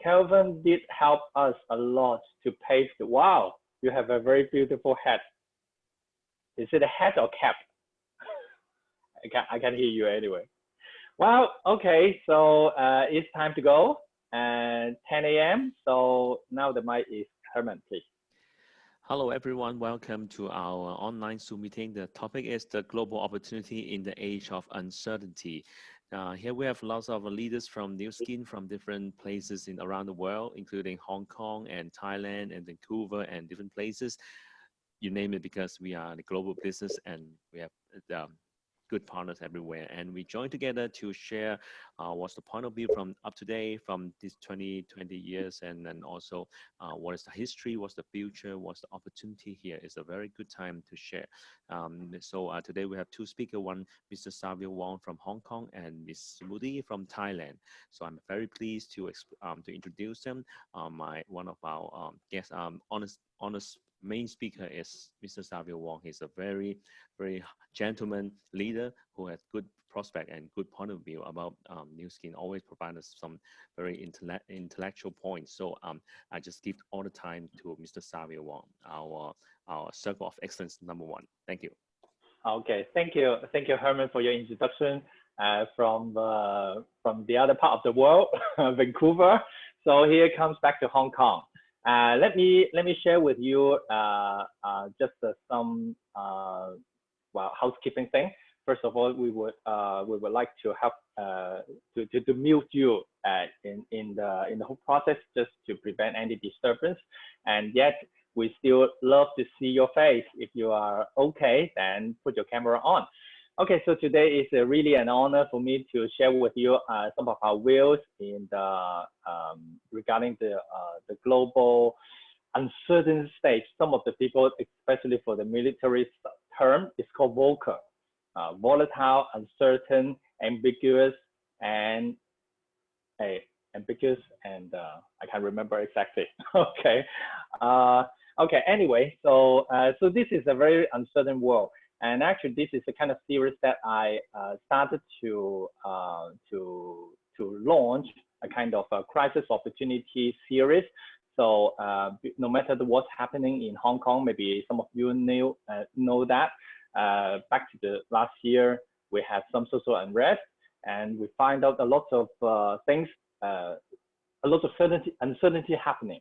Kelvin did help us a lot to pave the, wow, you have a very beautiful hat. Is it a hat or cap? I can't hear you anyway. Well, okay, so it's time to go, and 10 a.m. So now the mic is Herman, please. Hello, everyone. Welcome to our online Zoom meeting. The topic is the global opportunity in the age of uncertainty. Here we have lots of leaders from Nu Skin from different places around the world, including Hong Kong and Thailand and Vancouver and different places. You name it, because we are the global business and we have good partners everywhere, and we join together to share what's the point of view from up to date from these 20 years, and then also what is the history, what's the future, what's the opportunity here. It's a very good time to share. So today we have two speakers, one Mr. Savio Wong from Hong Kong and Ms. Moddy from Thailand. So I'm very pleased to introduce them. One of our guests, honest main speaker is Mr. Savio Wong. He's a very gentleman leader who has good prospect and good point of view about Nu Skin, always provide us some very intellectual points. So I just give all the time to Mr. Savio Wong, our Circle of Excellence #1. Thank you. Okay, thank you, Herman, for your introduction from the other part of the world, Vancouver. So here comes back to Hong Kong. Let me share with you just some housekeeping thing. First of all, we would like to help to mute you in the whole process, just to prevent any disturbance. And yet we still love to see your face. If you are okay, then put your camera on. Okay, so today is really an honor for me to share with you some of our views in the regarding the global uncertain stage. Some of the people, especially for the military term, is called VUCA, volatile, uncertain, ambiguous, and I can't remember exactly. Okay, okay. Anyway, so this is a very uncertain world. And actually, this is the kind of series that I started to launch a kind of a crisis opportunity series. So no matter what's happening in Hong Kong, maybe some of you know that back to the last year, we had some social unrest, and we find out a lot of things, a lot of uncertainty happening.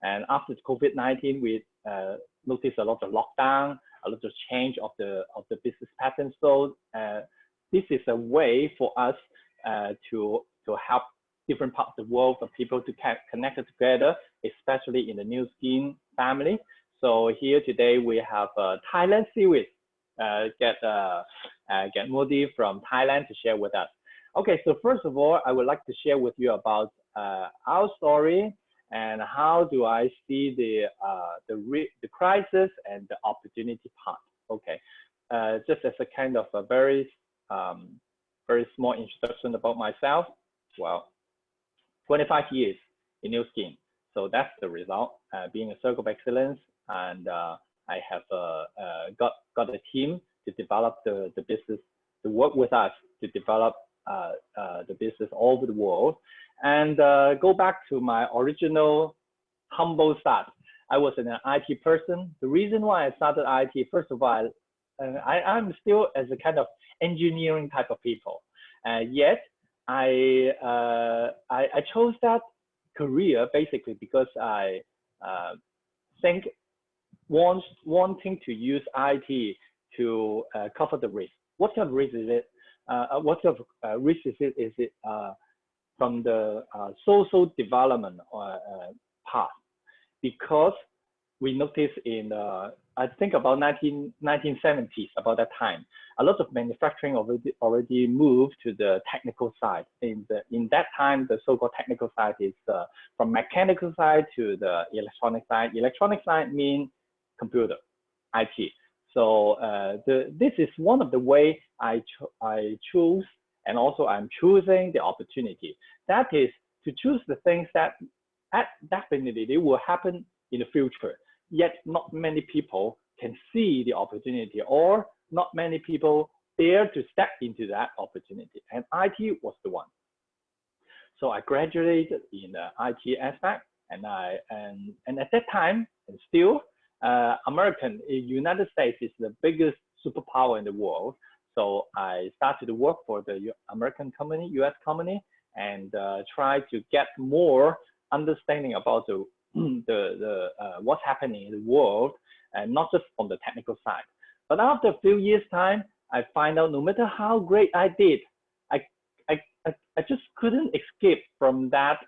And after COVID-19, we noticed a lot of lockdown, a lot of change of the business pattern. So this is a way for us to help different parts of the world for people to connect together, especially in the Nu Skin family. So here today we have a Thailand series. Get Moddy from Thailand to share with us. Okay, so first of all, I would like to share with you about our story and how do I see the crisis and the opportunity part. Okay, just as a kind of a very small introduction about myself. Well, 25 years in Nu Skin, so that's the result. Being a Circle of Excellence, and I have got a team to develop the business, to work with us to develop the business all over the world. And go back to my original humble start. I was an IT person. The reason why I started IT, first of all, I'm still as a kind of engineering type of people. Yet I chose that career basically because I think wanting to use IT to cover the risk. What kind of risk is it? What kind of risk is it? Is it from the social development path? Because we noticed in I think about 1970s, about that time, a lot of manufacturing already moved to the technical side. In that time, the so-called technical side is from mechanical side to the electronic side. Electronic side means computer, IT. So this is one of the way I choose, and also I'm choosing the opportunity. That is to choose the things that definitely will happen in the future. Yet not many people can see the opportunity, or not many people dare to step into that opportunity. And IT was the one. So I graduated in the IT aspect, and at that time, and still, United States is the biggest superpower in the world. So I started to work for the American company, US company, and try to get more understanding about the what's happening in the world, and not just from the technical side. But after a few years' time, I find out no matter how great I did, I just couldn't escape from that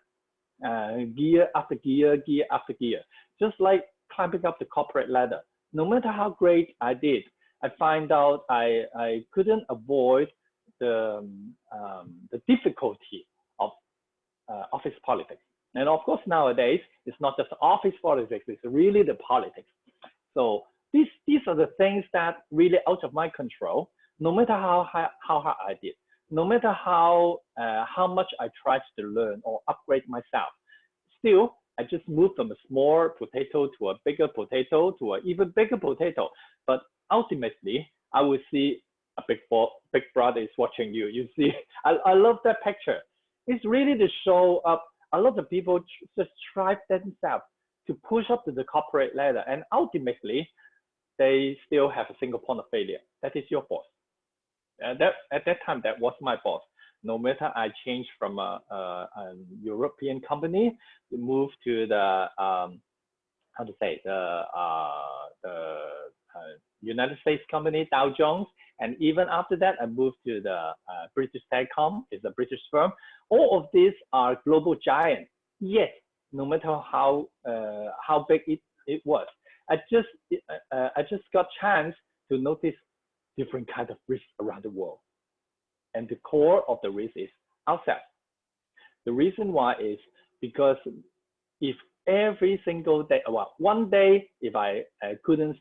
gear after gear, gear after gear, just like climbing up the corporate ladder. No matter how great I did, I find out I couldn't avoid the difficulty of office politics. And of course, nowadays, it's not just office politics, it's really the politics. So these are the things that really out of my control, no matter how hard I did, no matter how much I tried to learn or upgrade myself, still, I just moved from a small potato to a bigger potato to an even bigger potato. But ultimately, I will see a big brother is watching you. You see, I love that picture. It's really to show up. A lot of people just strive themselves to push up to the corporate ladder, and ultimately, they still have a single point of failure. That is your boss. At that time, that was my boss. No matter I changed from a European company, to move to the United States company, Dow Jones, and even after that, I moved to the British Telecom, it's a British firm. All of these are global giants. Yet, no matter how big it was, I just got chance to notice different kinds of risks around the world. And the core of the risk is ourselves. The reason why is because if every single day, well, one day, if I couldn't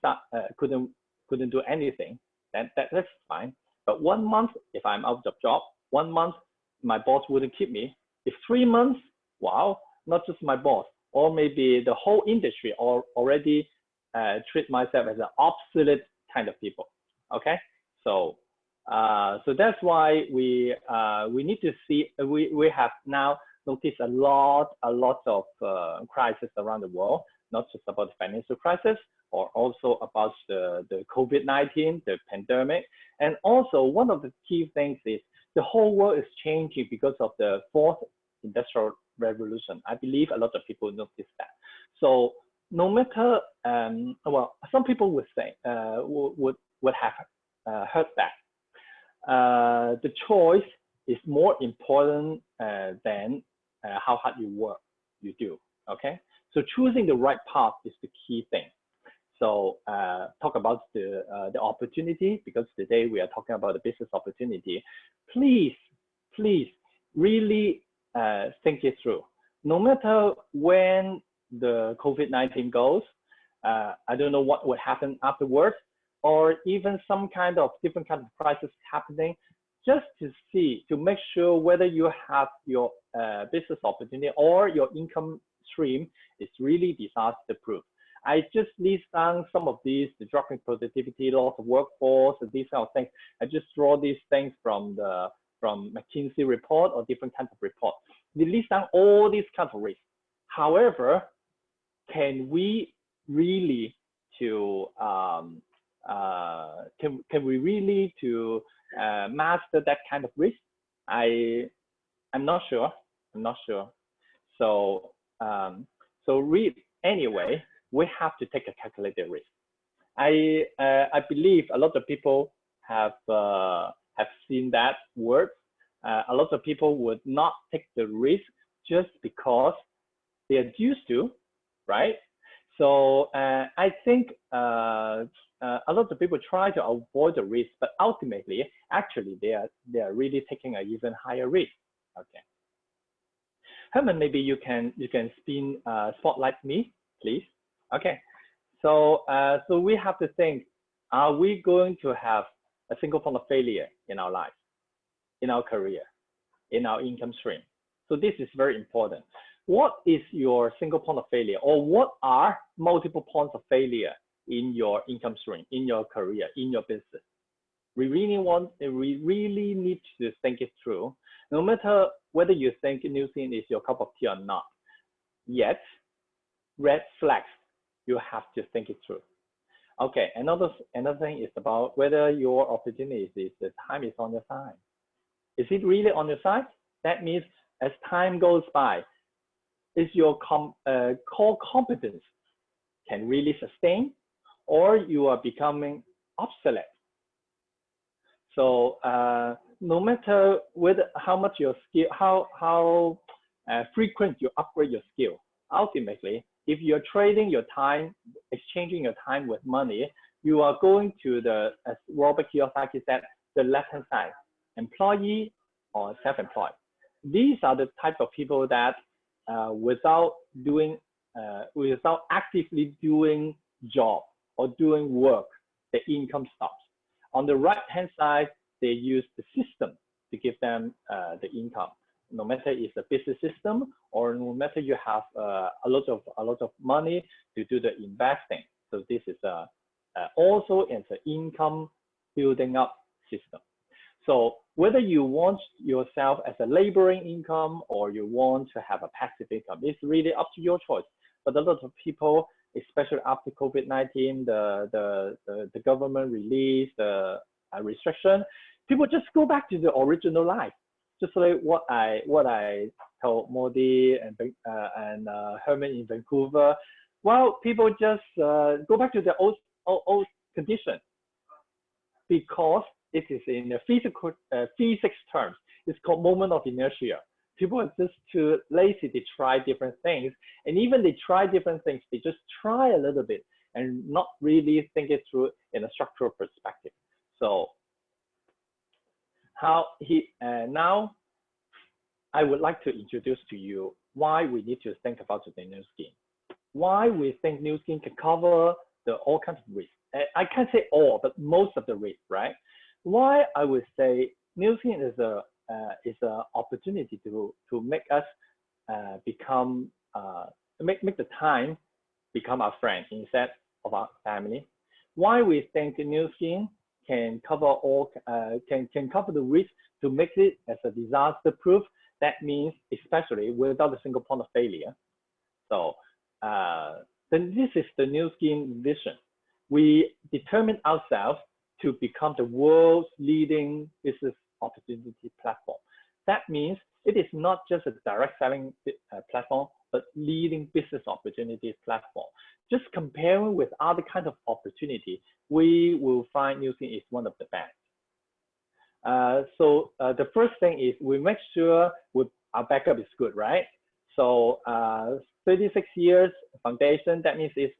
do anything, then that's fine. But 1 month, if I'm out of job, 1 month, my boss wouldn't keep me. If 3 months, wow, not just my boss, or maybe the whole industry already treat myself as an obsolete kind of people. Okay, so that's why we need to see, we have now noticed a lot of crisis around the world, not just about the financial crisis, or also about the COVID-19, the pandemic. And also one of the key things is the whole world is changing because of the fourth industrial revolution. I believe a lot of people notice that. So no matter, well, some people would say, would have heard that. The choice is more important than how hard you do, okay? So choosing the right path is the key thing. So talk about the opportunity, because today we are talking about the business opportunity. Please really think it through. No matter when the COVID-19 goes, I don't know what would happen afterwards, or even some kind of different kind of crisis happening, just to make sure whether you have your business opportunity or your income stream is really disaster proof. I just list down some of these, the dropping productivity, loss of workforce, and these kind of things. I just draw these things from McKinsey report or different kinds of reports. They list down all these kinds of risks. However, can we really master that kind of risk? I'm not sure. So anyway, we have to take a calculated risk. I believe a lot of people have seen that word. A lot of people would not take the risk just because they are used to, right? So I think a lot of people try to avoid the risk, but ultimately, actually, they are really taking an even higher risk. Okay. Herman, maybe you can spin spotlight me, please. Okay. So we have to think: are we going to have a single point of failure in our life, in our career, in our income stream? So this is very important. What is your single point of failure, or what are multiple points of failure in your income stream, in your career, in your business? We really need to think it through. No matter whether you think New Zealand is your cup of tea or not, yet red flags, you have to think it through. Okay, another thing is about whether your opportunity is the time is on your side. Is it really on your side? That means as time goes by, is your core competence can really sustain, or you are becoming obsolete. So no matter how much your skill, how frequent you upgrade your skill, ultimately, if you're trading your time, exchanging your time with money, you are going to the, as Robert Kiyosaki said, the left-hand side, employee or self-employed. These are the type of people that without actively doing job or doing work, the income stops. On the right-hand side, they use the system to give them the income. No matter it's a business system or no matter you have a lot of money to do the investing. So this is also is an income building up system. So whether you want yourself as a laboring income or you want to have a passive income, it's really up to your choice. But a lot of people, especially after COVID-19, the government released the restriction, people just go back to the original life. Just like what I told Moddy and Herman in Vancouver. Well, people just go back to the old condition because it is in the physics terms. It's called moment of inertia. People are just too lazy to try different things, and even they try different things, they just try a little bit and not really think it through in a structural perspective. So now I would like to introduce to you why we need to think about the new scheme. Why we think new scheme can cover all kinds of risks. I can't say all, but most of the risks, right? Why I would say new scheme is an opportunity to make us become make the time become our friend instead of our family. Why we think the new scheme can cover can cover the risk to make it as a disaster proof. That means especially without a single point of failure. So then this is the new scheme vision. We determine ourselves to become the world's leading business opportunity platform. That means it is not just a direct selling platform, but leading business opportunities platform. Just comparing with other kinds of opportunity, we will find New Zealand is one of the best. So the first thing is we make sure our backup is good, right? So 36 years foundation, that means it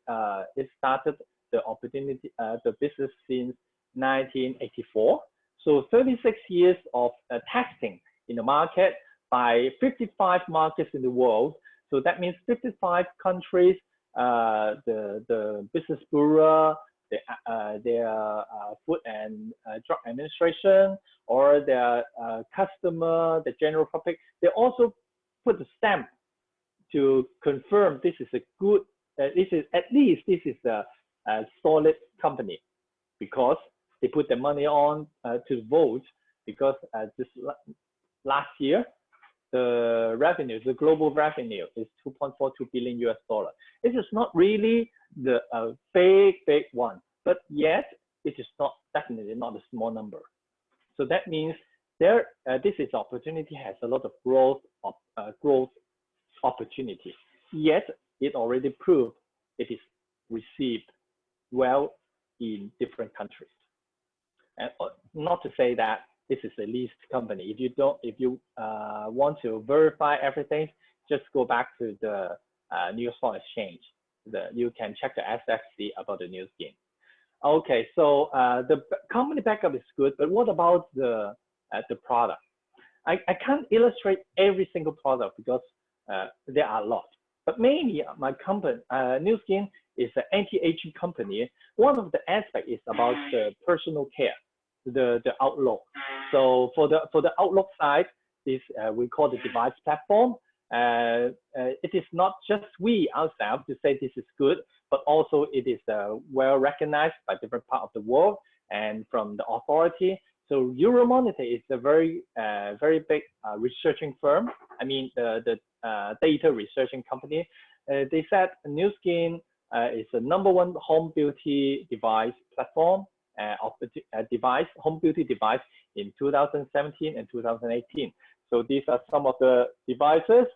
started the opportunity, the business since 1984. So 36 years of testing in the market by 55 markets in the world. So that means 55 countries, the business bureau, their Food and Drug Administration, or their customer, the general public, they also put the stamp to confirm this is a good, this is a solid company, because they put their money on to vote, because this last year, the revenue, the global revenue is $2.42 billion US. It is not really the big one, but yet it is not definitely not a small number. So that means this is opportunity has a lot of growth opportunity. Yet it already proved it is received well in different countries. And not to say that this is a leased company. If you want to verify everything, just go back to the New York Stock Exchange. You can check the SFC about the new scheme. Okay, so the company backup is good, but what about the product? I can't illustrate every single product because there are a lot. But mainly my company, New Scheme, is an anti-aging company. One of the aspects is about the personal care, the Outlook. So for the Outlook side, is we call the device platform. It is not just we ourselves to say this is good, but also it is well recognized by different parts of the world. and from the authority. So Euromonitor is a very big researching firm. I mean the data researching company. They said Nu Skin is the #1 home beauty device platform home beauty device in 2017 and 2018. So these are some of the devices,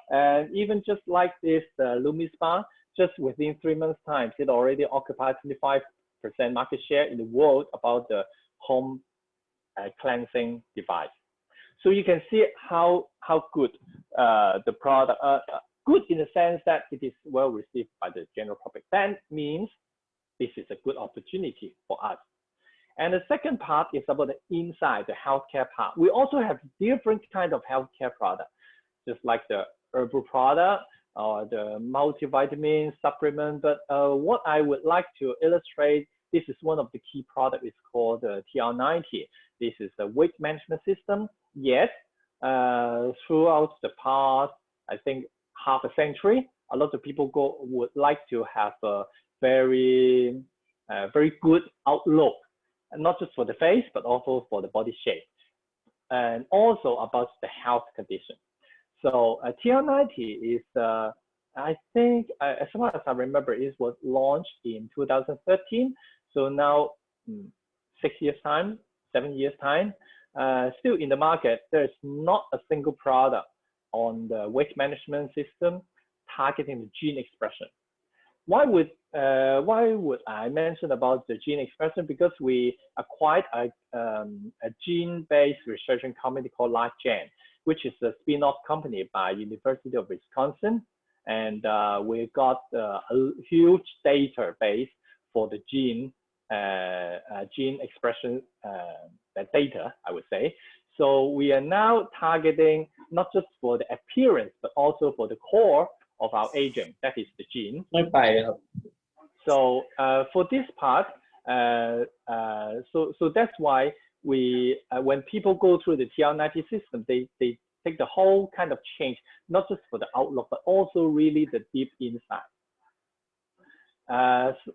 and even just like this LumiSpa, just within 3 months' time, it already occupied 25% market share in the world about the home cleansing device. So you can see how good the product, good in the sense that it is well received by the general public. That means this is a good opportunity for us. And the second part is about the inside, the healthcare part. We also have different kind of healthcare products, just like the herbal product or the multivitamin supplement. But what I would like to illustrate, this is one of the key products. It's called the TR90. This is a weight management system. Yes, throughout the past, I think half a century, a lot of people would like to have a very good outlook, and not just for the face, but also for the body shape, and also about the health condition. So TR90 is, I think, as far as I remember, it was launched in 2013. So now 6 years time, 7 years time, still in the market, there's not a single product on the weight management system targeting the gene expression. Why would I mention about the gene expression? Because we acquired a gene-based research company called LifeGen, which is a spin-off company by University of Wisconsin, and we got a huge database for the gene expression data, I would say. So we are now targeting not just for the appearance, but also for the core of our aging, that is the gene. So for this part, so that's why we, when people go through the TR90 system, they take the whole kind of change, not just for the outlook, but also really the deep inside. So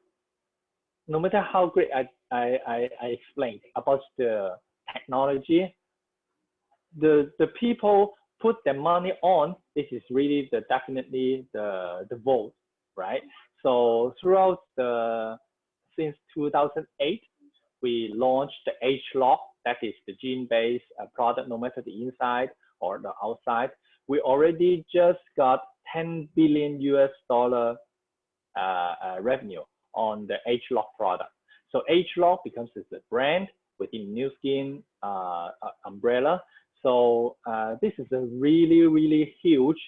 no matter how great I explained about the technology, the people put their money on, this is really definitely the vote, right? So throughout since 2008, we launched the H-Lock, that is the gene-based product, no matter the inside or the outside. We already just got $10 billion revenue on the H-Lock product. So H-Lock becomes a brand within Nu Skin umbrella. So this is a really, really huge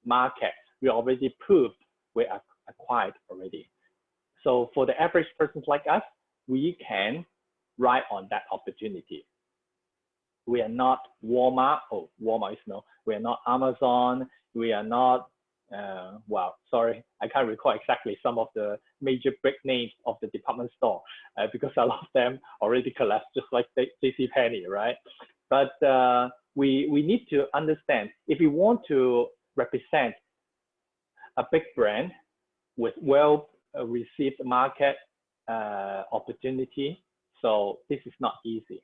market. We already proved we are acquired already. So for the average person like us, we can ride on that opportunity. We are not Walmart. Oh, Walmart is no. We are not Amazon. We are not, well, sorry, I can't recall exactly some of the major big names of the department store because a lot of them already collapsed, just like JCPenney, right? But we need to understand, if we want to represent a big brand with well-received market opportunity, so this is not easy.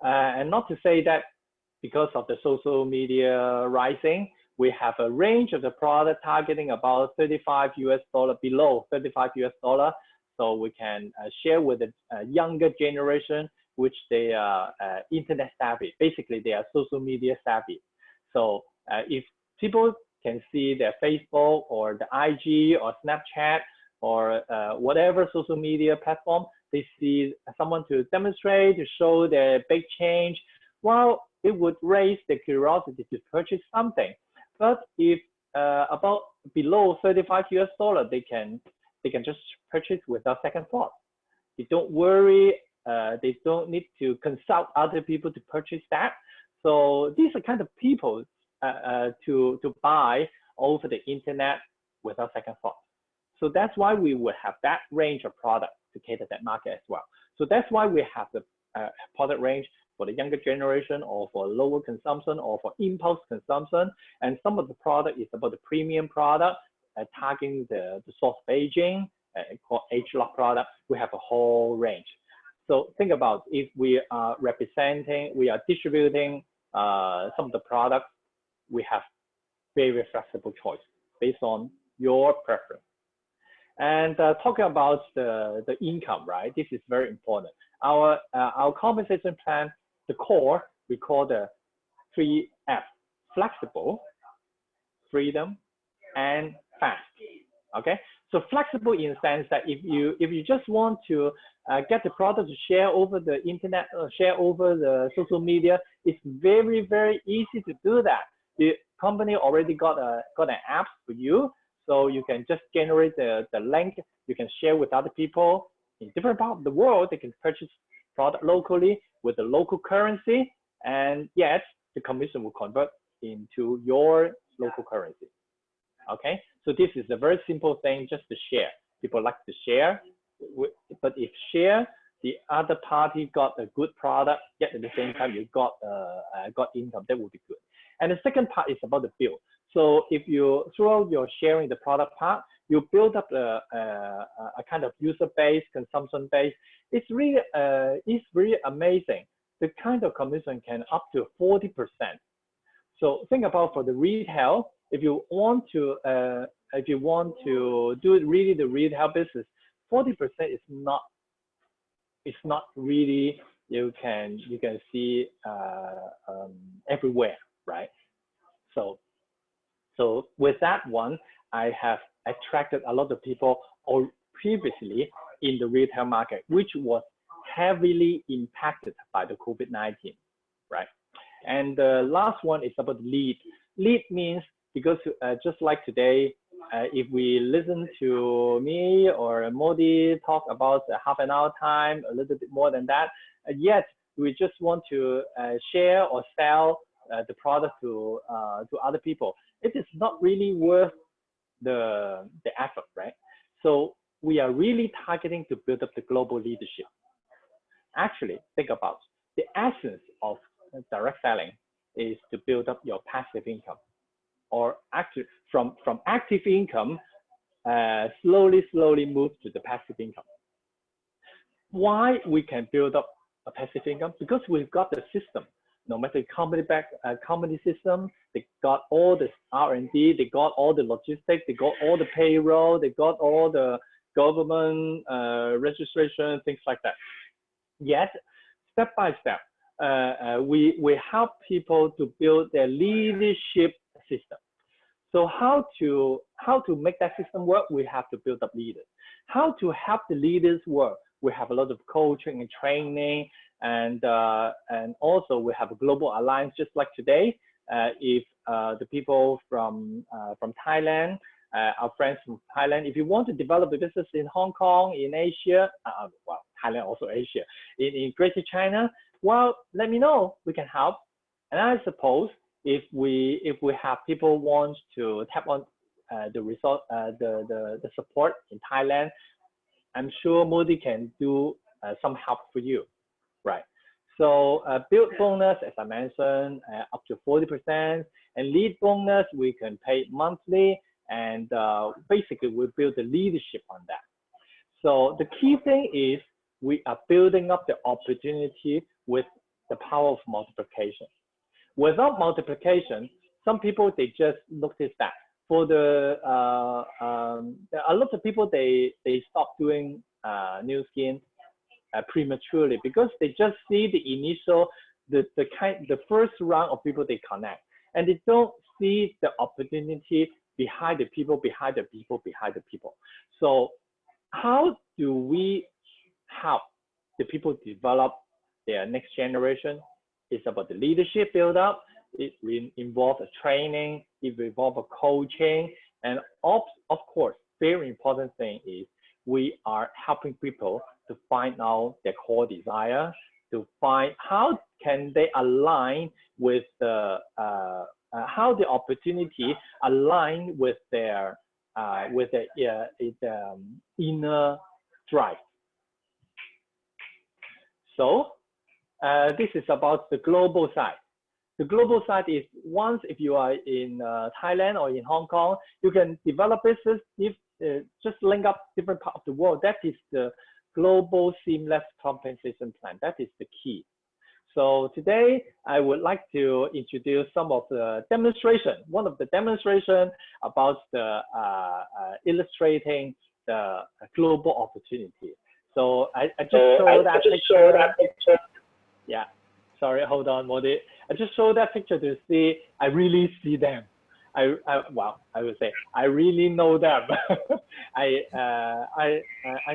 And not to say that because of the social media rising, we have a range of the product targeting about $35 below $35, so we can share with the younger generation, which they are internet savvy. Basically, they are social media savvy. So if people can see their Facebook or the IG or Snapchat or whatever social media platform, they see someone to demonstrate, to show their big change, well, it would raise the curiosity to purchase something. But if about below $35, they can just purchase without second thought. They don't worry. They don't need to consult other people to purchase that. So these are kind of people to buy over the internet without second thought. So that's why we will have that range of products to cater that market as well. So that's why we have the product range for the younger generation, or for lower consumption, or for impulse consumption. And some of the product is about the premium product, targeting the source of aging, called H-Lock product. We have a whole range. So think about if we are representing, we are distributing some of the products, we have very flexible choice based on your preference. And talking about the income, right? This is very important. Our compensation plan, the core, we call the 3F: flexible, freedom, and fast. Okay, so flexible in the sense that if you just want to get the product to share over the internet or share over the social media, it's very easy to do that. The company already got an app for you, so you can just generate the link. You can share with other people in different parts of the world. They can purchase product locally with the local currency, and yes, the commission will convert into your local currency. Okay, so this is a very simple thing just to share. People like to share, but if share, the other party got a good product, yet at the same time you got income, that would be good. And the second part is about the build. So if you throughout your sharing the product part, you build up a kind of user base, consumption base. It's really amazing. The kind of commission can up to 40%. So think about for the retail, if you want to do really the retail business, 40% is not, it's not really you can see everywhere, right? So with that one, I have attracted a lot of people previously in the retail market, which was heavily impacted by the COVID-19, right? And the last one is about lead. Lead means, because just like today, if we listen to me or Moddy talk about half an hour time, a little bit more than that, yet we just want to share or sell the product to other people. It is not really worth the effort, right? So we are really targeting to build up the global leadership. Actually, think about the essence of direct selling is to build up your passive income, or actually from active income, slowly move to the passive income. Why we can build up a passive income? Because we've got the system. No matter company system, they got all the R&D, they got all the logistics, they got all the payroll, they got all the government registration, things like that. Yet, step by step, we help people to build their leadership system. So how to make that system work? We have to build up leaders. How to help the leaders work? We have a lot of coaching and training, and also we have a global alliance. Just like today, if the people from Thailand, our friends from Thailand, if you want to develop a business in Hong Kong, in Asia, well, Thailand also Asia, in Greater China, well, let me know. We can help. And I suppose if we have people want to tap on the support in Thailand, I'm sure Moddy can do some help for you, right? So build bonus, as I mentioned, up to 40%, and lead bonus we can pay monthly, and basically we build the leadership on that. So the key thing is we are building up the opportunity with the power of multiplication. Without multiplication, some people, they just notice that. For the a lot of people, they stop doing new skin prematurely because they just see the initial, the first round of people they connect, and they don't see the opportunity behind the people, behind the people, behind the people. So how do we help the people develop their next generation? It's about the leadership build up. It involves a training, it involves a coaching, and of course, very important thing is we are helping people to find out their core desire, to find how can they align with the how the opportunity align with their inner drive. So this is about the global side. The global side is once if you are in Thailand or in Hong Kong, you can develop business if just link up different parts of the world. That is the global seamless compensation plan. That is the key. So today, I would like to introduce some of the demonstration. One of the demonstration about the illustrating the global opportunity. So I just showed that picture. Yeah, sorry, hold on, Moddy. I just showed that picture to see. I really see them. Well, I would say I really know them. I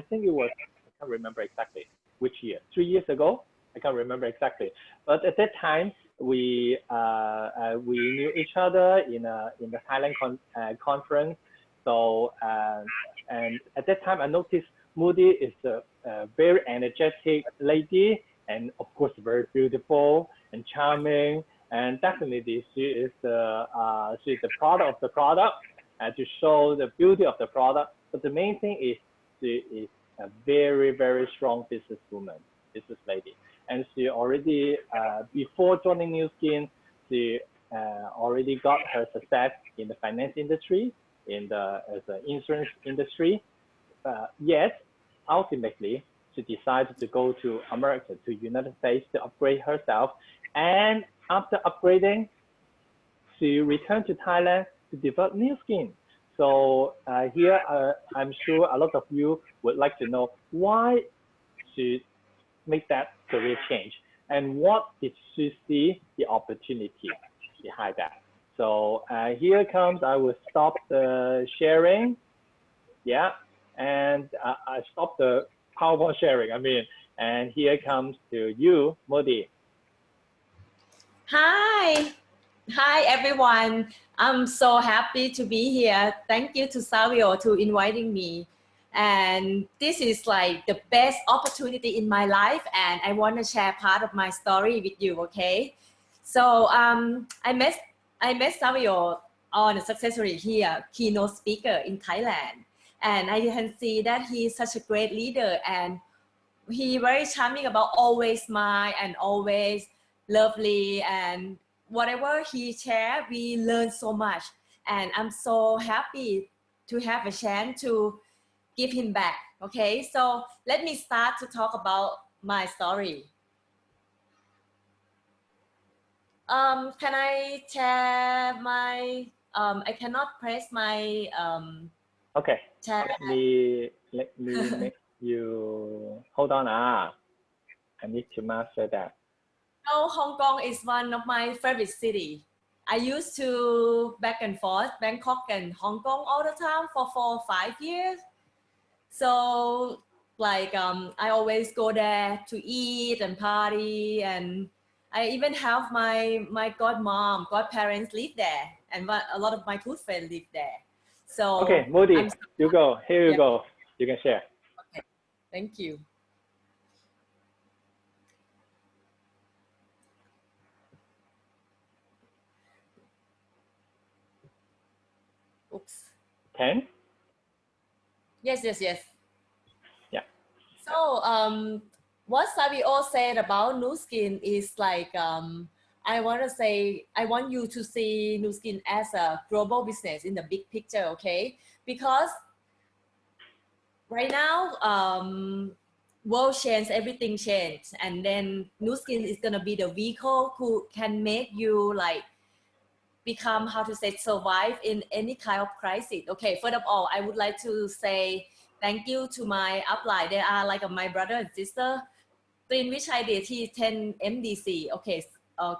think it was, I can't remember exactly which year. 3 years ago. I can't remember exactly, but at that time we knew each other in the Thailand conference. So and at that time I noticed Moddy is a very energetic lady, and of course very beautiful and charming, and definitely she is the product of the product, to show the beauty of the product. But the main thing is she is a very strong businesswoman, business lady. And she already, before joining Nu Skin, she already got her success in the finance industry, as the insurance industry. Yet, ultimately, she decided to go to America, to United States, to upgrade herself. And after upgrading, she returned to Thailand to develop Nu Skin. So here, I'm sure a lot of you would like to know why she make that career change, and what did she see the opportunity behind that. So here comes, I will stop the sharing. Yeah, and I stop the PowerPoint sharing, I mean, and here comes to you, Moddy. Hi everyone. I'm so happy to be here. Thank you to Savio to inviting me. And this is like the best opportunity in my life, and I want to share part of my story with you, okay? So I met Savio on a success story here, keynote speaker in Thailand. And I can see that he's such a great leader, and he very charming, about always smile and always lovely, and whatever he shared, we learn so much. And I'm so happy to have a chance to give him back. Okay, so let me start to talk about my story. Can I share my, I cannot press my Okay, chat. let me make you, hold on, I need to master that. No, Hong Kong is one of my favorite city. I used to back and forth Bangkok and Hong Kong all the time for 4 or 5 years. So like I always go there to eat and party, and I even have my godparents live there, and a lot of my good friends live there. So okay, Moddy, you go. Here you go. You can share. Okay, thank you. Oops. 10? Yes. Yeah. So what Savio said about Nu Skin is like, I want to say, I want you to see Nu Skin as a global business in the big picture, okay? Because right now, world change, everything change, and then Nu Skin is gonna be the vehicle who can make you like become, how to say, survive in any kind of crisis. Okay, first of all, I would like to say thank you to my upline. They are like my brother and sister. Twin which I did, he 10 MDC. Okay,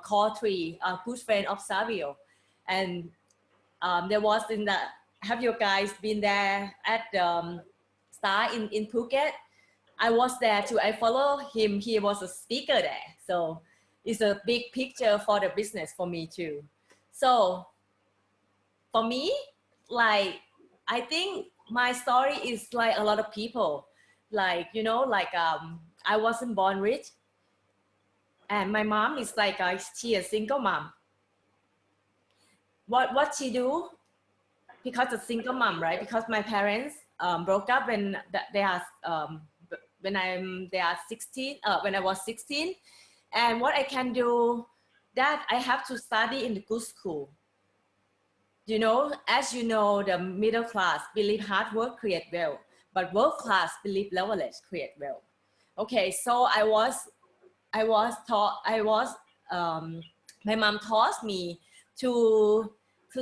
core 3, good friend of Savio. And there was in the, have you guys been there at Star in Phuket? I was there too. I follow him. He was a speaker there. So it's a big picture for the business for me too. So for me, like, I think my story is like a lot of people, like, you know, like I wasn't born rich, and my mom is like she a single mom. What she do? Because a single mom, right? Because my parents broke up when they are when they are 16. When I was 16, and what I can do, that I have to study in the good school. You know, as you know, the middle class believe hard work create wealth. but world class believe leverage create wealth. Okay, so I was taught, my mom taught me to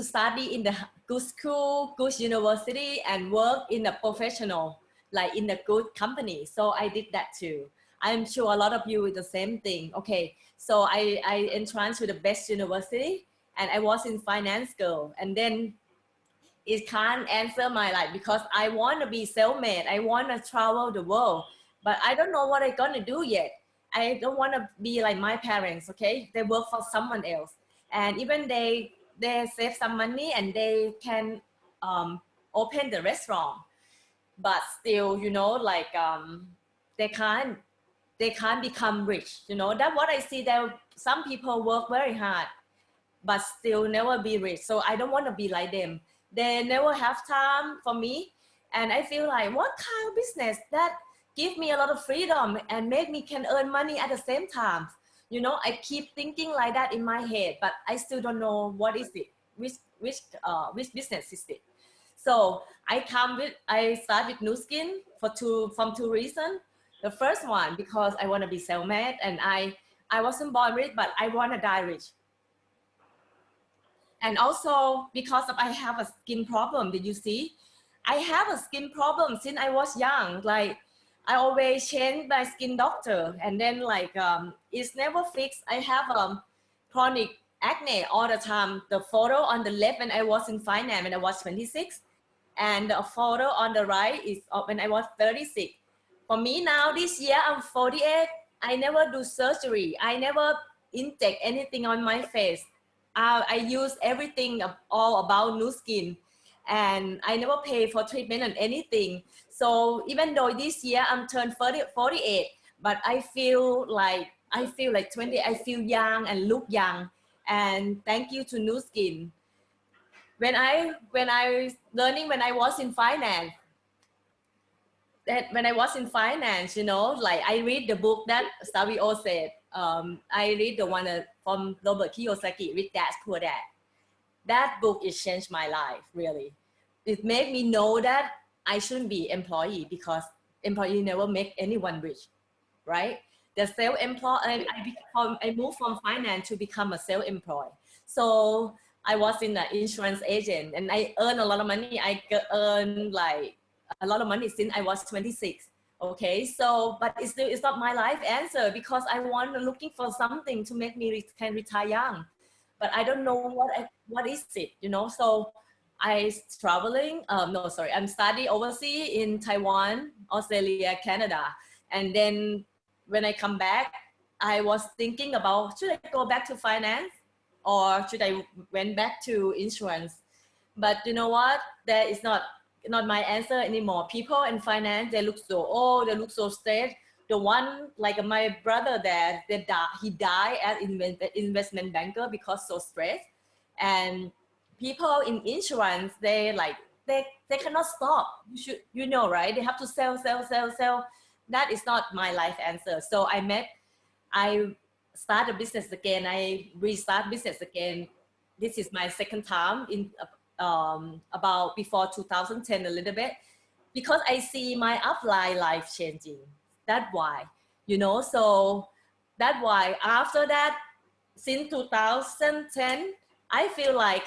study in the good school, good university, and work in a professional, like in a good company. So I did that too. I'm sure a lot of you the same thing. Okay, so I entranced to the best university, and I was in finance girl, and then it can't answer my life because I want to be self-made. I want to travel the world, but I don't know what I'm gonna do yet. I don't want to be like my parents. Okay, they work for someone else, and even they save some money and they can open the restaurant, but still, you know, like they can't become rich. You know, that's what I see. That some people work very hard but still never be rich. So I don't want to be like them. They never have time for me. And I feel like, what kind of business that give me a lot of freedom and make me can earn money at the same time? You know, I keep thinking like that in my head, but I still don't know what is it, which business is it. So I start with Nu Skin from two reasons. The first one, because I want to be self-made, and I wasn't born rich, but I want to die rich. And also because I have a skin problem. Did you see? I have a skin problem since I was young. Like I always change my skin doctor, and then like it's never fixed. I have chronic acne all the time. The photo on the left when I was in finance when I was 26, and the photo on the right is when I was 36. For me now, this year I'm 48. I never do surgery. I never inject anything on my face. I use everything all about Nu Skin, and I never pay for treatment and anything. So even though this year I'm turned 48, but I feel like 20. I feel young and look young, and thank you to Nu Skin. When I learning when I was in finance, you know, like I read the book that Savio said. I read the one from Robert Kiyosaki, Rich Dad Poor Dad. That book it changed my life, really. It made me know that I shouldn't be employee because employee never make anyone rich, right? The self-employed, I moved from finance to become a self-employed. So I was in an insurance agent and I earned a lot of money. I earned like a lot of money since I was 26. Okay, so but it's not my life answer because I want looking for something to make me can retire young, but I don't know what is it, you know. So I traveling. I'm studying overseas in Taiwan, Australia, Canada, and then when I come back, I was thinking about should I go back to finance or should I went back to insurance, but you know what? That is not my answer anymore. People in finance, they look so old, they look so stressed. The one like my brother there, he died as investment banker because so stressed. And people in insurance, they cannot stop. You know, right? They have to sell. That is not my life answer. So I start a business again. I restart business again. This is my second time in about before 2010 a little bit, because I see my upline life changing. That's why, you know, so that's why after that, since 2010, I feel like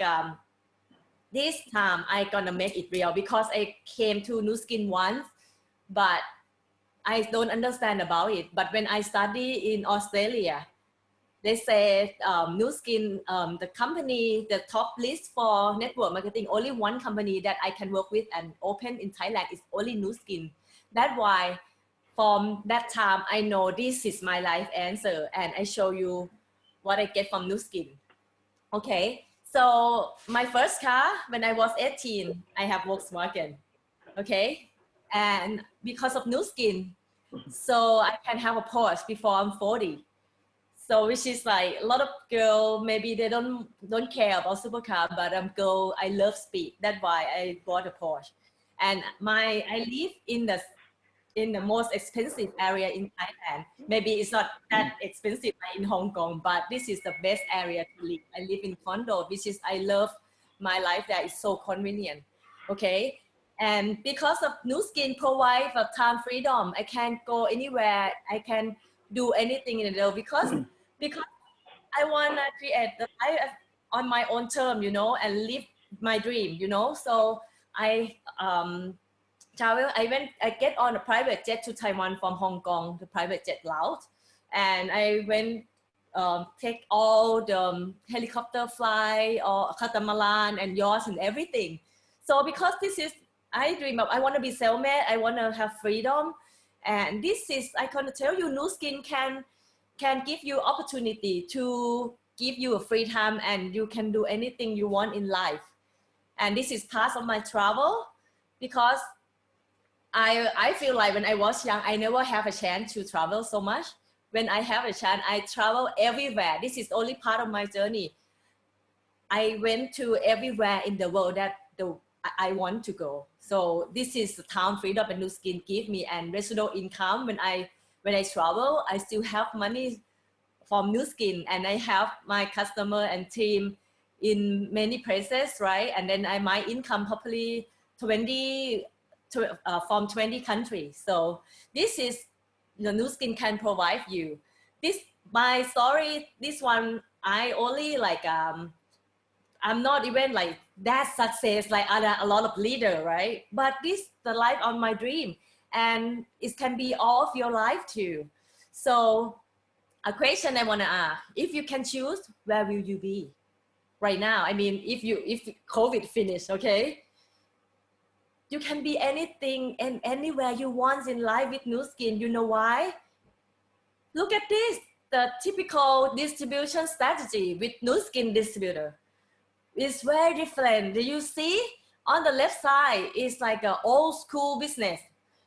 this time I gonna make it real because I came to Nu Skin once, but I don't understand about it. But when I study in Australia, they say Nu Skin, the company, the top list for network marketing, only one company that I can work with and open in Thailand is only Nu Skin. That's why from that time, I know this is my life answer and I show you what I get from Nu Skin. Okay, so my first car, when I was 18, I have Volkswagen. Okay, and because of Nu Skin, so I can have a Porsche before I'm 40. So which is like a lot of girls, maybe they don't care about supercar, but girl, I love speed. That's why I bought a Porsche. And I live in the most expensive area in Thailand. Maybe it's not that expensive like in Hong Kong, but this is the best area to live. I live in condo, which is I love my life there. It's so convenient. Okay. And because of Nu Skin provide for time freedom, I can go anywhere. I can do anything in the world because I want to create the life on my own term, you know, and live my dream, you know. So I travel. I get on a private jet to Taiwan from Hong Kong, the private jet route, and I went take all the helicopter fly or catamaran and yachts and everything. So because this is I dream of, I want to be self-made. I want to have freedom, and this is I can tell you, Nu Skin can give you opportunity to give you a free time, and you can do anything you want in life. And this is part of my travel because I feel like when I was young, I never have a chance to travel so much. When I have a chance, I travel everywhere. This is only part of my journey. I went to everywhere in the world that I want to go. So this is the time freedom and Nu Skin give me, and residual income. When I travel, I still have money from Nu Skin, and I have my customer and team in many places, right? And then my income probably from 20 countries. So this is Nu Skin can provide you. This my story. This one I only like. I'm not even like that success like a lot of leader, right? But this the life on my dream, and it can be all of your life too. So a question I want to ask: if you can choose, where will you be right now? I mean, if COVID finished, okay, you can be anything and anywhere you want in life with Nu Skin. You know why? Look at this, the typical distribution strategy with Nu Skin distributor. It's very different. Do you see on the left side? It's like an old school business.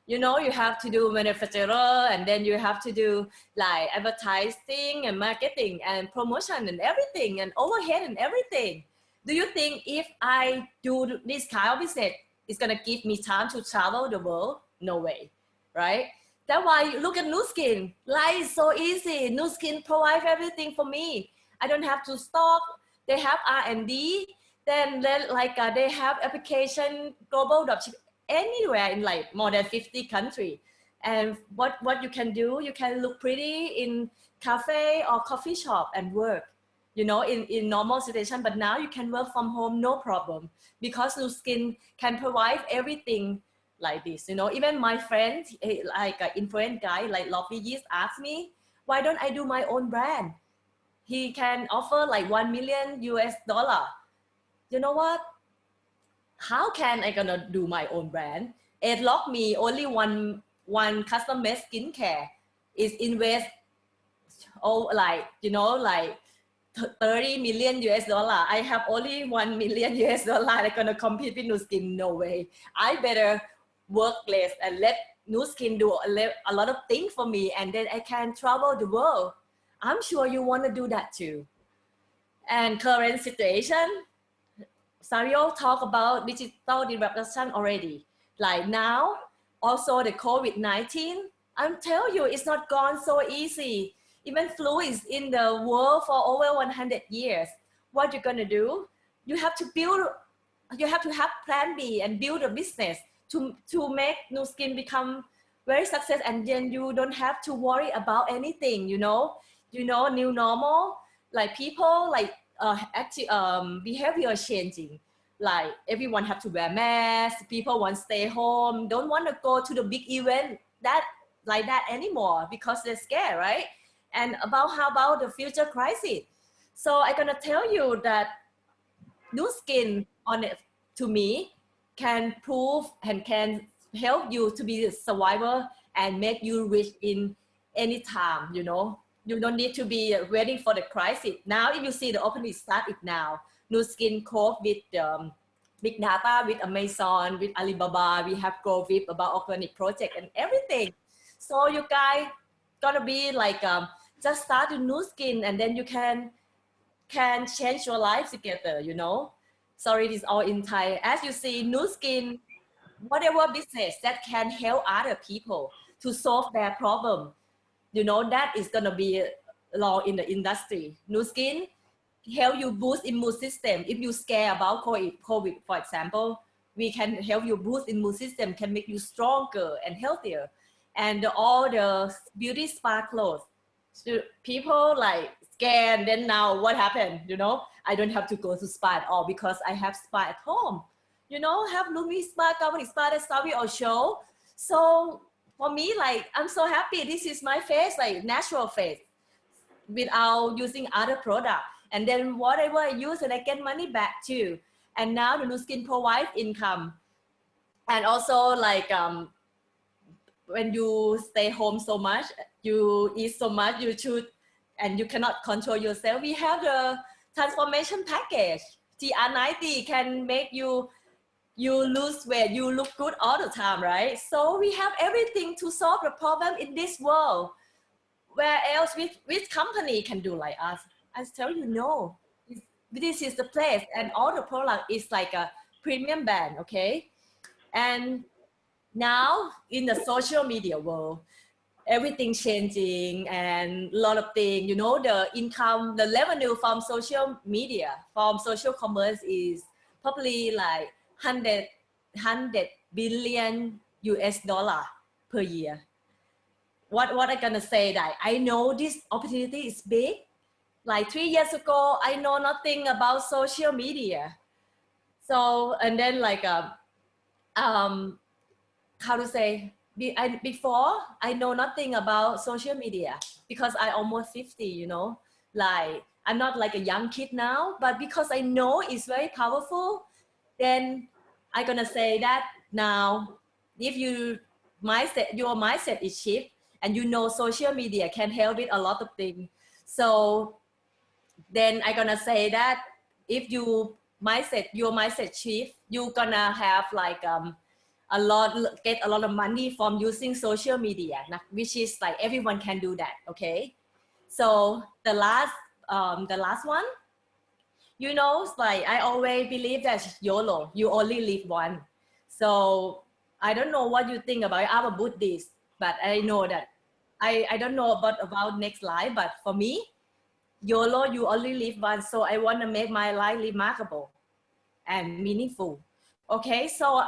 You know, you have to do manufacturer, and then you have to do like advertising and marketing and promotion and everything and overhead and everything. Do you think if I do this kind of business, it's gonna give me time to travel the world? No way, right? That's why you look at Nu Skin. Life is so easy. Nu Skin provides everything for me. I don't have to stock. They have R&D, then they have application global dropship anywhere in like more than 50 countries. And what you can do, you can look pretty in cafe or coffee shop and work, you know, in normal situation. But now you can work from home, no problem, because Nu Skin can provide everything like this. You know, even my friend, like an influent guy like Lovely Yeast, asked me, why don't I do my own brand? He can offer like $1 million. You know what? How can I gonna do my own brand? It locked me only one custom made skincare is invest like 30 million US dollar. I have only $1 million US dollar. I'm gonna compete with Nu Skin? No way. I better work less and let Nu Skin do a lot of things for me, and then I can travel the world. I'm sure you want to do that too. And current situation, Savio talked about digital disruption already. Like now, also the COVID-19, I'm telling you, it's not gone so easy. Even flu is in the world for over 100 years. What you're gonna do? You have to have plan B and build a business to make Nu Skin become very successful, and then you don't have to worry about anything, you know, new normal, like people like behavior changing, like everyone have to wear masks, people want to stay home, don't want to go to the big event that anymore because they're scared, right? And how about the future crisis? So I'm gonna tell you that Nu Skin on it to me can prove and can help you to be a survivor and make you rich in any time, you know. You don't need to be waiting for the crisis. Now, if you see the opening, start it now. Nu Skin cope with big data, with Amazon, with Alibaba. We have go with about organic project and everything. So you guys gonna be like just start with Nu Skin, and then you can change your life together, you know. Sorry, this is all in Thai. As you see, Nu Skin, whatever business that can help other people to solve their problem, you know, that is gonna be long in the industry. Nu Skin help you boost immune system. If you scare about COVID, for example, we can help you boost immune system, can make you stronger and healthier. And all the beauty spa clothes, so people like scan, then now what happened, you know, I don't have to go to spa at all because I have spa at home, you know, have Lumi spa, Kaewtippayanet spa that Savio show. So for me, like, I'm so happy, this is my face, like natural face, without using other product. And then whatever I use, and I get money back too. And now the new skin provides income. And also like when you stay home so much, you eat so much, you should, and you cannot control yourself. We have the transformation package. TR90 can make you lose weight, you look good all the time, right? So we have everything to solve the problem in this world. Where else, which company can do like us? I tell you, no. This is the place, and all the product is like a premium brand, okay? And now in the social media world, everything changing and a lot of things, you know, the income, the revenue from social media, from social commerce is probably like 100 billion US dollar per year. What I gonna say that I know this opportunity is big. Like 3 years ago, I know nothing about social media. So, and then like, how to say, before I know nothing about social media because I almost 50, you know, like I'm not like a young kid now, but because I know it's very powerful, then I gonna say that now, if your mindset is shift, and you know social media can help with a lot of things. So then I gonna say that if your mindset shift, you gonna have like get a lot of money from using social media, which is like everyone can do that, okay? So the last one, you know, like I always believe that YOLO, you only live one. So I don't know what you think about it. I'm a Buddhist, but I know that I don't know about next life, but for me, YOLO, you only live once. So I want to make my life remarkable and meaningful. Okay, so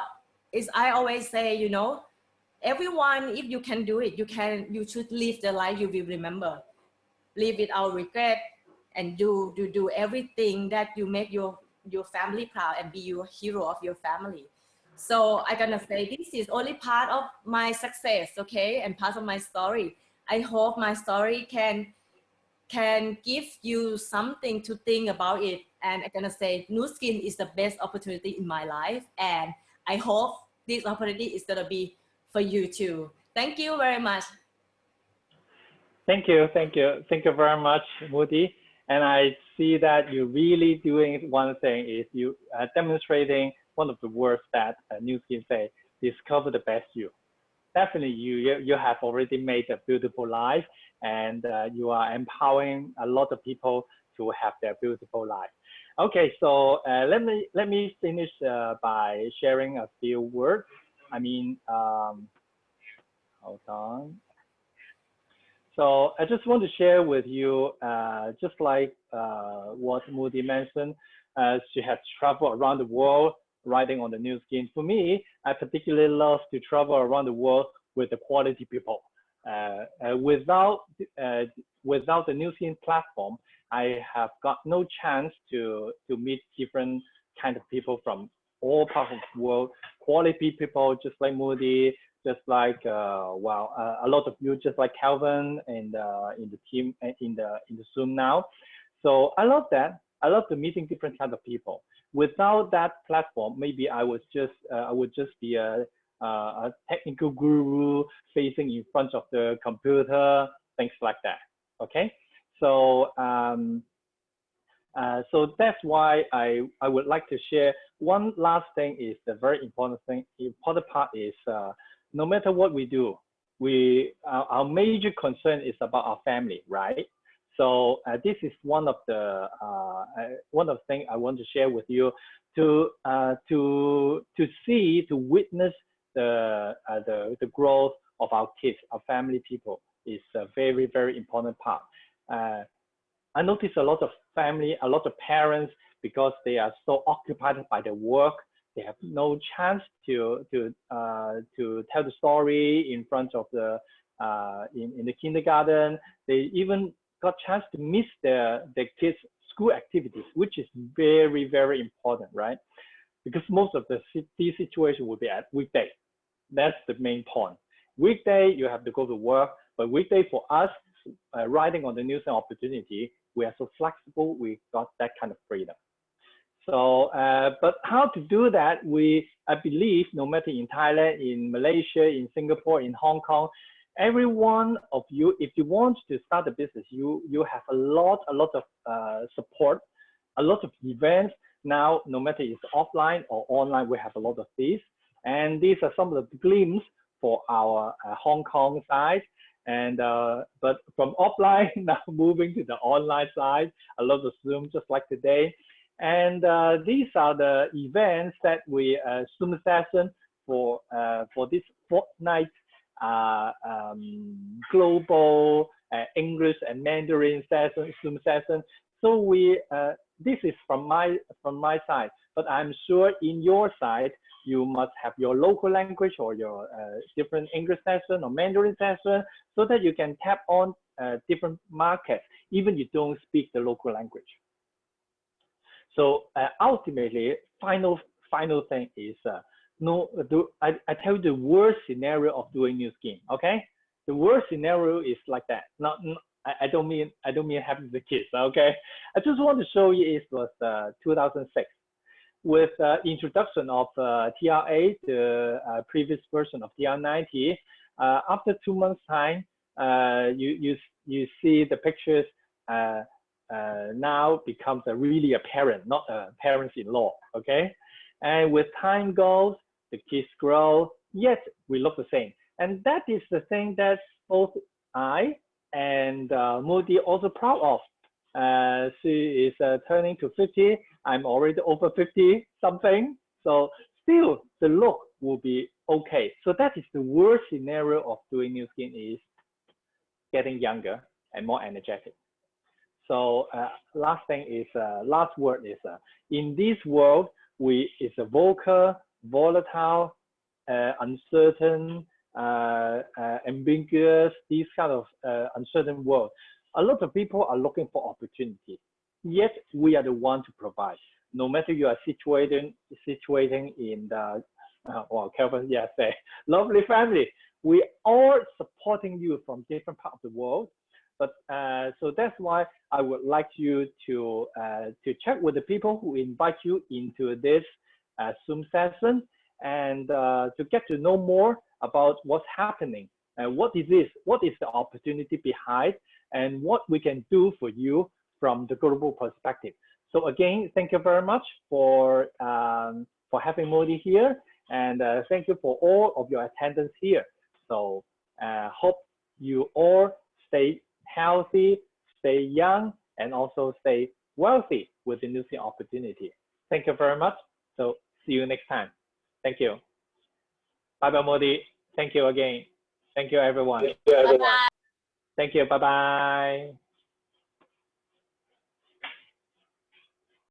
I always say, you know, everyone, if you can do it, you should live the life you will remember. Live without regret, and do everything that you make your family proud and be your hero of your family. So I'm gonna say this is only part of my success, okay, and part of my story. I hope my story can give you something to think about it. And I'm gonna say Nu Skin is the best opportunity in my life, and I hope this opportunity is gonna be for you too. Thank you very much. Thank you very much, Moddy. And I see that you're really doing one thing, is you demonstrating one of the words that Nu Skin say: discover the best you. Definitely, you have already made a beautiful life, and you are empowering a lot of people to have their beautiful life. Okay, so let me finish by sharing a few words. I mean, hold on. So I just want to share with you, just like what Moddy mentioned, she has traveled around the world riding on the Nu Skin. For me, I particularly love to travel around the world with the quality people. Without the Nu Skin platform, I have got no chance to meet different kind of people from all parts of the world. Quality people, just like Moddy, just like a lot of you, just like Calvin in the team in the Zoom now. So I love that. I love the meeting different kinds of people. Without that platform, maybe I would just be a technical guru facing in front of the computer, things like that. Okay, so so that's why I would like to share one last thing. Is the very important thing. The important part is no matter what we do, our major concern is about our family, right? So this is one of the things I want to share with you, to witness the growth of our kids, our family people, is a very, very important part. I notice a lot of family, a lot of parents, because they are so occupied by their work, They have no chance to tell the story in front of the in the kindergarten. They even got chance to miss their kids' school activities, which is very, very important, right? Because most of these situations will be at weekday. That's the main point. Weekday, you have to go to work, but weekday for us, riding on the New Zealand opportunity, we are so flexible, we got that kind of freedom. So, but how to do that? I believe, no matter in Thailand, in Malaysia, in Singapore, in Hong Kong, every one of you, if you want to start a business, you have a lot of support, a lot of events. Now, no matter it's offline or online, we have a lot of these. And these are some of the glimpses for our Hong Kong side. And but from offline, now moving to the online side, a lot of Zoom, just like today. And these are the events that we Zoom session for this fortnight global English and Mandarin session, Zoom session. So this is from my side, but I'm sure in your side you must have your local language or your different English session or Mandarin session, so that you can tap on different markets, even you don't speak the local language. So ultimately, final thing is I tell you the worst scenario of doing New Skin. Okay, the worst scenario is like that. I don't mean having the kids. Okay, I just want to show you it was 2006 with introduction of TR8, the previous version of TR90. After 2 months time, you see the pictures. Now becomes really a parent, not a parents-in-law, okay? And with time goes, the kids grow, yet we look the same. And that is the thing that both I and Moddy also proud of. She is turning to 50. I'm already over 50 something. So still the look will be okay. So that is the worst scenario of doing New Skin, is getting younger and more energetic. So last word is, in this world, it's a volatile, uncertain, ambiguous, these kind of uncertain world. A lot of people are looking for opportunity, yet we are the one to provide. No matter you are situating in the, well, Kelvin, yes, say, lovely family. We are supporting you from different parts of the world. But so that's why I would like you to check with the people who invite you into this Zoom session, and to get to know more about what's happening and what is this, what is the opportunity behind, and what we can do for you from the global perspective. So again, thank you very much for having Moddy here, and thank you for all of your attendance here. So hope you all stay healthy, stay young, and also stay wealthy with the New Zealand opportunity. Thank you very much. So see you next time. Thank you. Bye-bye, Moddy. Thank you again. Thank you, everyone. Bye-bye. Thank you. Bye-bye.